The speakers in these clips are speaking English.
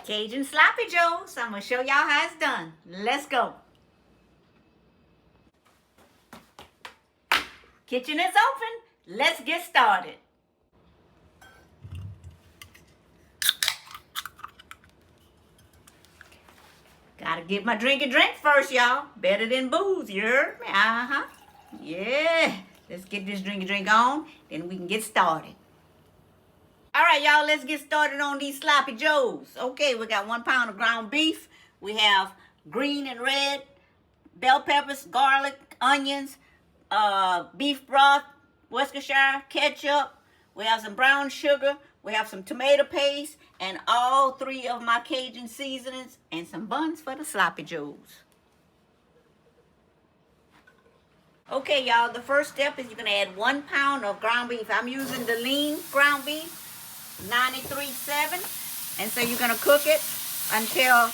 Cajun Sloppy Joes. I'm going to show y'all how it's done. Let's go. Kitchen is open. Let's get started. Gotta get my drink first, y'all. Better than booze, you heard me? Yeah. Let's get this drink on, then we can get started. All right, y'all, let's get started on these sloppy joes. Okay, we got 1 pound of ground beef. We have green and red bell peppers, garlic, onions, beef broth, Worcestershire, ketchup. We have some brown sugar. We have some tomato paste and all 3 of my Cajun seasonings and some buns for the sloppy joes. Okay, y'all, the first step is you're going to add 1 pound of ground beef. I'm using the lean ground beef, 93.7. And so you're going to cook it until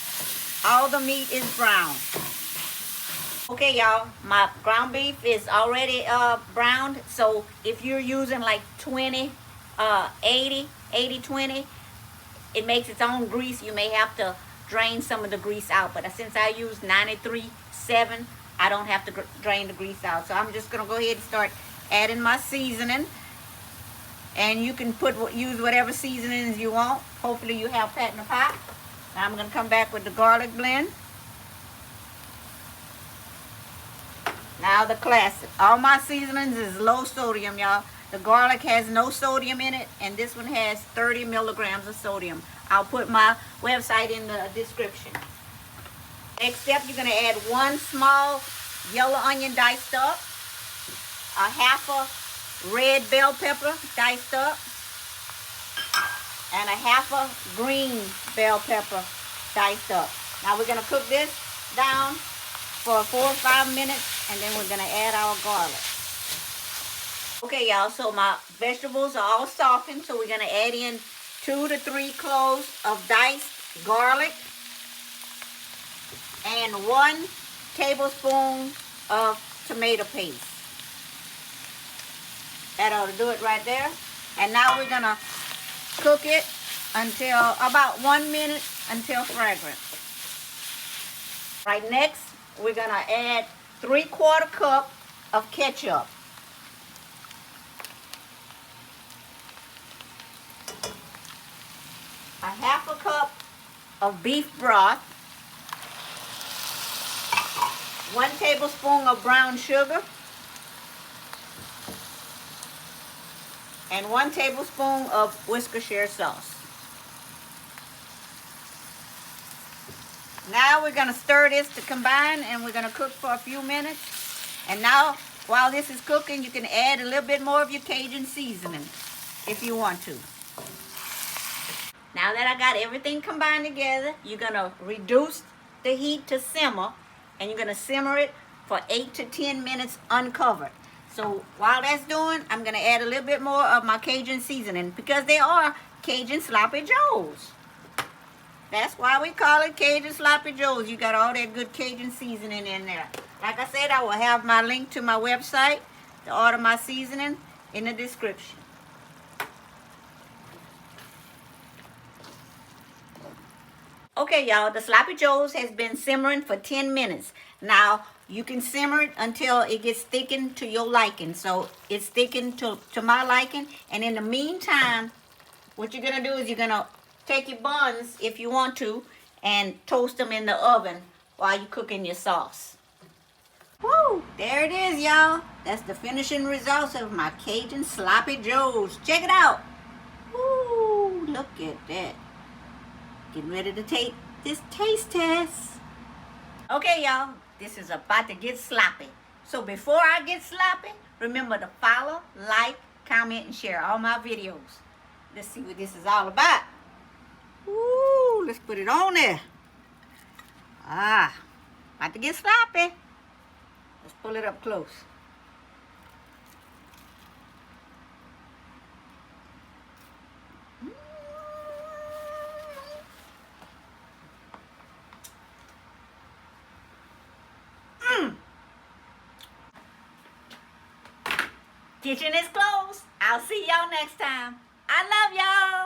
all the meat is brown. Okay, y'all, my ground beef is already browned. So if you're using like 80, 20, it makes its own grease. You may have to drain some of the grease out. But since I use 93.7, I don't have to drain the grease out. So I'm just going to go ahead and start adding my seasoning. And you can use whatever seasonings you want. Hopefully you have that in the pot. Now I'm going to come back with the garlic blend. Now the classic. All my seasonings is low sodium, y'all. The garlic has no sodium in it, and this one has 30 milligrams of sodium. I'll put my website in the description. Next step, you're going to add 1 small yellow onion diced up, a half a red bell pepper diced up, and a half a green bell pepper diced up. Now we're going to cook this down for 4 or 5 minutes, and then we're going to add our garlic. Okay, y'all, so my vegetables are all softened, so we're going to add in 2 to 3 cloves of diced garlic and 1 tablespoon of tomato paste. That ought to do it right there. And now we're going to cook it until about 1 minute until fragrant. Right, next, we're going to add 3/4 cup of ketchup. A half a cup of beef broth. 1 tablespoon of brown sugar. And 1 tablespoon of Worcestershire sauce. Now we're going to stir this to combine, and we're going to cook for a few minutes. And now, while this is cooking, you can add a little bit more of your Cajun seasoning if you want to. Now that I got everything combined together, you're going to reduce the heat to simmer, and you're going to simmer it for 8 to 10 minutes uncovered. So while that's doing, I'm going to add a little bit more of my Cajun seasoning because they are Cajun Sloppy Joes. That's why we call it Cajun Sloppy Joes. You got all that good Cajun seasoning in there. Like I said, I will have my link to my website to order my seasoning in the description. Okay, y'all, the Sloppy Joes has been simmering for 10 minutes. Now, you can simmer it until it gets thickened to your liking. So, it's thickened to my liking. And in the meantime, what you're going to do is you're going to take your buns, if you want to, and toast them in the oven while you're cooking your sauce. Woo! There it is, y'all. That's the finishing results of my Cajun Sloppy Joes. Check it out. Woo! Look at that. Getting ready to take this taste test. Okay, y'all. This is about to get sloppy. So before I get sloppy, remember to follow, like, comment, and share all my videos. Let's see what this is all about. Ooh, let's put it on there. About to get sloppy. Let's pull it up close. Kitchen is closed. I'll see y'all next time. I love y'all.